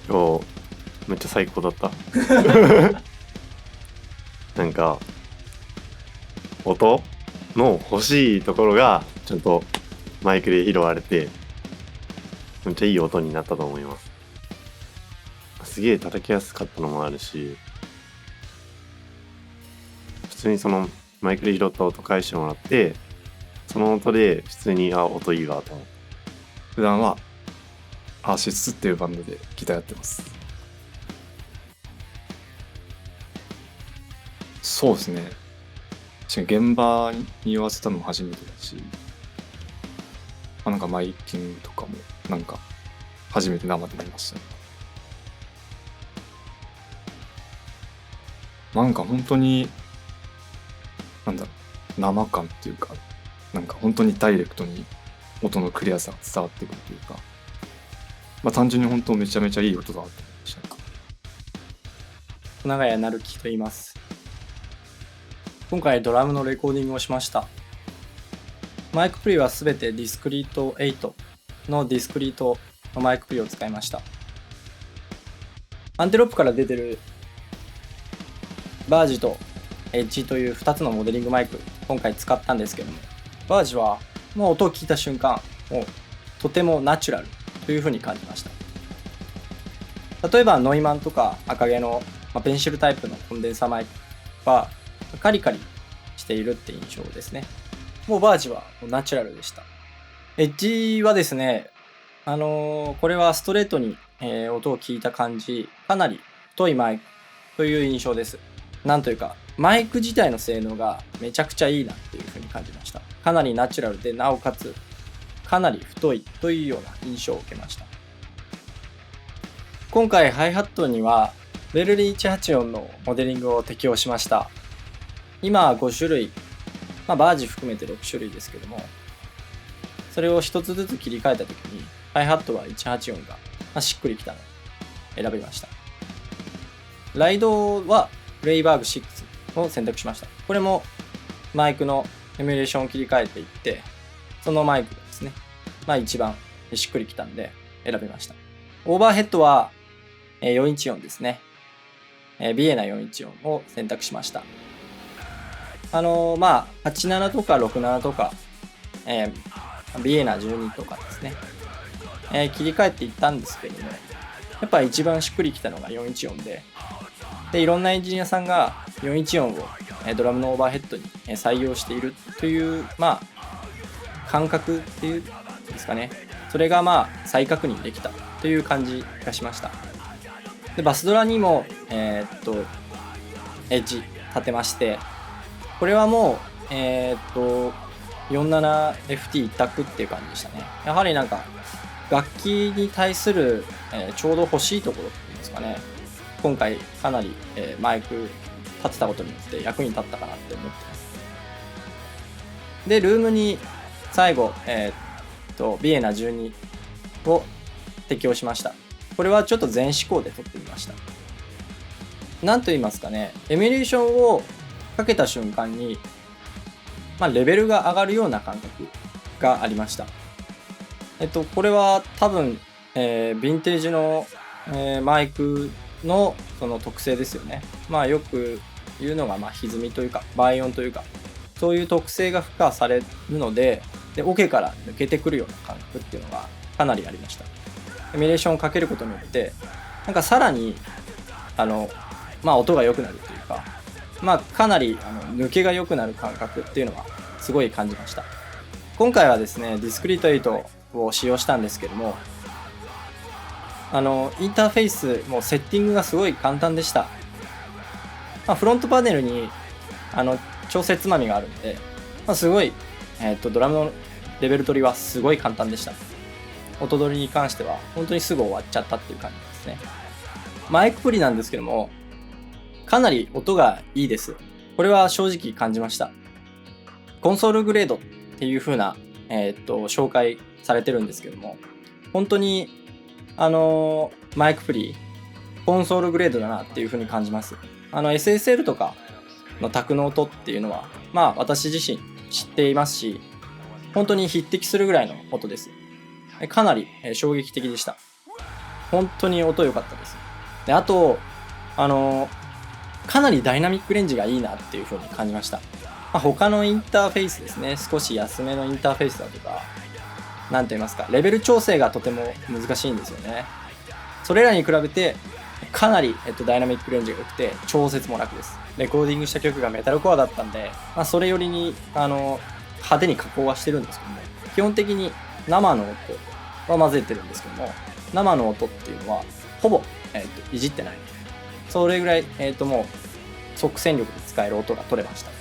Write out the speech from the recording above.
今日めっちゃ最高だったなんか音の欲しいところがちゃんとマイクで拾われてめっちゃいい音になったと思います。すげえ叩きやすかったのもあるし、普通にそのマイクで拾った音返してもらってその音で普通に音いいわと思って。普段はアーシスっていうバンドでギターやってます。そうですね。現場に言わせたのも初めてだし、なんかマイキングとかもなんか初めて生で見ましたね。なんか本当になんだろう、生感っていうか、なんか本当にダイレクトに音のクリアさが伝わってくるというか、単純に本当めちゃめちゃいい音だなと思いましたね。長谷成樹と言います。今回ドラムのレコーディングをしました。マイクプリはすべてディスクリート8のディスクリートのマイクプリを使いました。アンテロップから出てるバージとエッジという2つのモデリングマイク今回使ったんですけども、バージはもう音を聞いた瞬間もうとてもナチュラルという風に感じました。例えばノイマンとか赤毛のペンシルタイプのコンデンサーマイクはカリカリしているって印象ですね。もうバージはナチュラルでした。エッジはですね、これはストレートに、音を聞いた感じ、かなり太いマイクという印象です。なんというかマイク自体の性能がめちゃくちゃいいなっていう風に感じました。かなりナチュラルで、なおかつかなり太いというような印象を受けました。今回ハイハットにはベルリー184のモデリングを適用しました。今は5種類、バージ含めて6種類ですけども、それを1つずつ切り替えたときにハイハットは184がしっくりきたのを選びました。ライドはレイバーグ6を選択しました。これもマイクのエミュレーションを切り替えていって、そのマイクがですね、一番しっくりきたんで選びました。オーバーヘッドは414ですね。ビエナ414を選択しました。87とか67とか、ビエナ12とかですね、切り替えていったんですけども、やっぱ一番しっくりきたのが414で、いろんなエンジニアさんが414をドラムのオーバーヘッドに採用しているという感覚っていうんですかね。それが再確認できたという感じがしました。でバスドラにもエッジ立てまして、これはもう47FT 一択っていう感じでしたね。やはりなんか楽器に対するちょうど欲しいところっていうんですかね。今回かなりマイク立てたことによって役に立ったかなって思ってます。でルームに最後ビエナ12を適用しました。これはちょっと全指向で撮ってみました。なんと言いますかね、エミュレーションをかけた瞬間に、レベルが上がるような感覚がありました。これは多分、ヴィンテージの、マイクのその特性ですよね。よく言うのが歪みというか倍音というか、そういう特性が付加されるので、オケから抜けてくるような感覚っていうのがかなりありました。エミュレーションをかけることによってなんかさらに音が良くなるというか、かなり抜けが良くなる感覚っていうのはすごい感じました。今回はですねディスクリート8を使用したんですけども、インターフェースもセッティングがすごい簡単でした。フロントパネルに調整つまみがあるんで、すごい、ドラムのレベル取りはすごい簡単でした。音取りに関しては本当にすぐ終わっちゃったっていう感じですね。マイクプリなんですけども、かなり音がいいです。これは正直感じました。コンソールグレードっていう風な、紹介されてるんですけども、本当にマイクプリコンソールグレードだなっていう風に感じます。SSL とかの卓の音っていうのは私自身知っていますし、本当に匹敵するぐらいの音です。かなり衝撃的でした。本当に音良かったです。で、あと、かなりダイナミックレンジがいいなっていう風に感じました。他のインターフェースですね、少し安めのインターフェースだとか、なんと言いますか、レベル調整がとても難しいんですよね。それらに比べて、かなり、ダイナミックレンジが良くて、調節も楽です。レコーディングした曲がメタルコアだったんで、それよりに、派手に加工はしてるんですけども、基本的に生の音は混ぜてるんですけども、生の音っていうのは、ほぼ、いじってない。それぐらい、もう、即戦力で使える音が取れました。